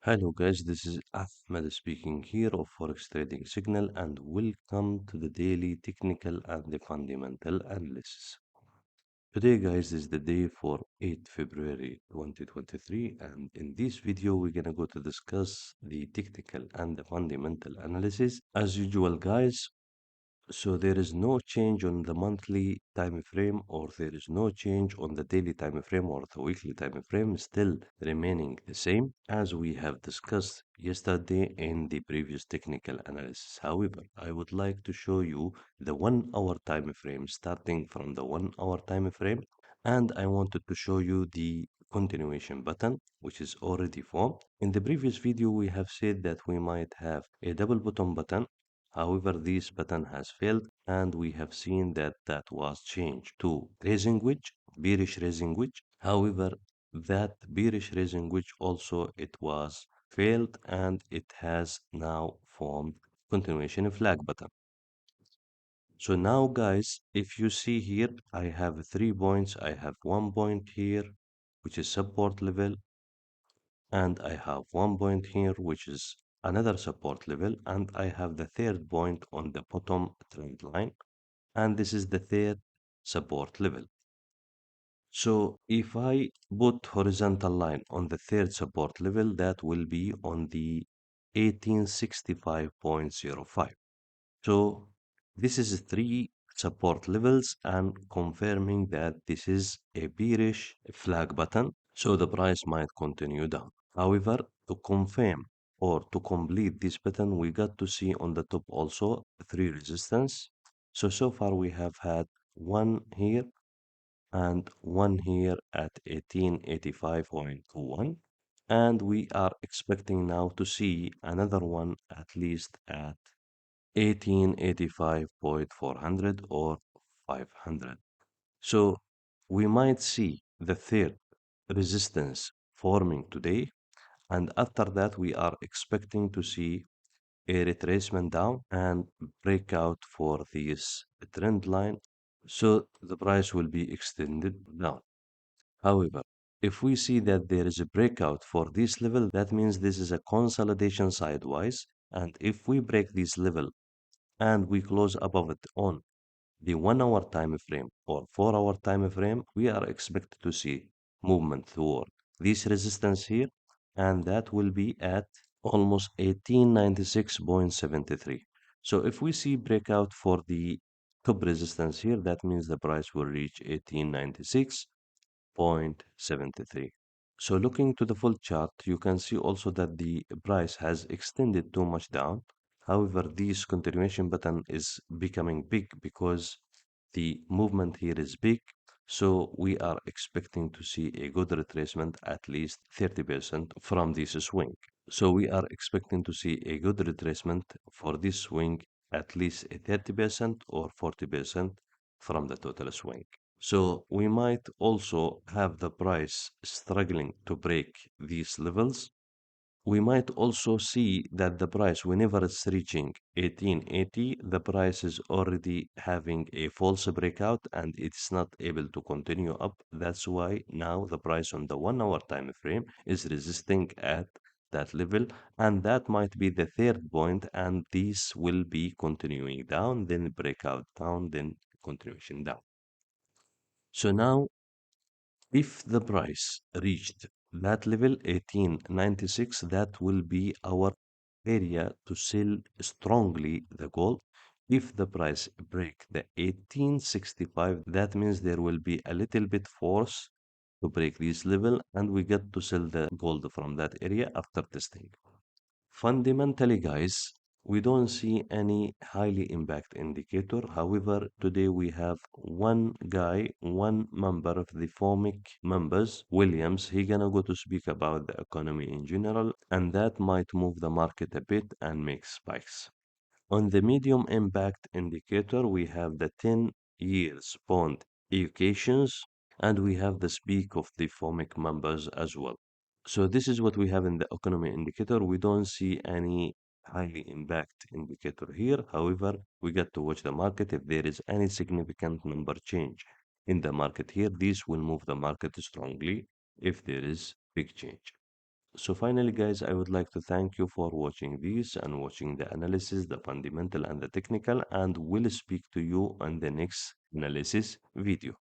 Hello guys, this is Ahmed speaking here of Forex Trading Signal and welcome to the daily technical and the fundamental analysis. Today guys is the day for 8th February 2023 and in this video we're gonna go to discuss the technical and the fundamental analysis. As usual guys, so there is no change on the monthly time frame or there is no change on the daily time frame or the weekly time frame, still remaining the same as we have discussed yesterday in the previous technical analysis. However, I would like to show you the 1 hour time frame starting from the 1 hour time frame, and I wanted to show you the continuation button which is already formed. In the previous video we have said that we might have a double bottom button. However, this button has failed and we have seen that that was changed to raising wedge, bearish raising wedge. However, that bearish raising wedge also it was failed and it has now formed continuation flag button. So now guys, if you see here, I have 3 points. I have 1 point here, which is support level, and I have 1 point here, which is another support level, and I have the third point on the bottom trend line, and this is the third support level. So if I put horizontal line on the third support level, that will be on the 1865.05. So this is three support levels and confirming that this is a bearish flag button. So the price might continue down. However, to confirm or to complete this pattern, we got to see on the top also three resistance. So far we have had one here and one here at 1885.21. And we are expecting now to see another one at least at 1885.400 or 500. So we might see the third resistance forming today, and after that we are expecting to see a retracement down and breakout for this trend line, so the price will be extended down. However, if we see that there is a breakout for this level, that means this is a consolidation sidewise, and if we break this level and we close above it on the 1 hour time frame or 4 hour time frame, we are expected to see movement toward this resistance here, and that will be at almost 1896.73. So if we see breakout for the top resistance here, that means the price will reach 1896.73. So looking to the full chart, you can see also that the price has extended too much down. However, this continuation button is becoming big because the movement here is big. So we are expecting to see a good retracement at least 30% from this swing. So we are expecting to see a good retracement for this swing at least a 30% or 40% from the total swing. So we might also have the price struggling to break these levels. We might also see that the price, whenever it's reaching 1880, the price is already having a false breakout and it's not able to continue up. That's why now the price on the 1 hour time frame is resisting at that level, and that might be the third point, and this will be continuing down, then breakout down, then continuation down. So now if the price reached that level 1896, that will be our area to sell strongly the gold. If the price break the 1865, that means there will be a little bit force to break this level and we get to sell the gold from that area after testing. Fundamentally, guys, we don't see any highly impact indicator. However, today we have one guy, one member of the FOMIC members, Williams. He gonna go to speak about the economy in general, and that might move the market a bit and make spikes. On the medium impact indicator, we have the 10 years bond educations, and we have the speak of the FOMIC members as well. So this is what we have in the economy indicator. We don't see any highly impact indicator here. However, we got to watch the market. If there is any significant number change in the market here, this will move the market strongly if there is big change. So finally, guys, I would like to thank you for watching this and watching the analysis, the fundamental and the technical, and we'll speak to you on the next analysis video.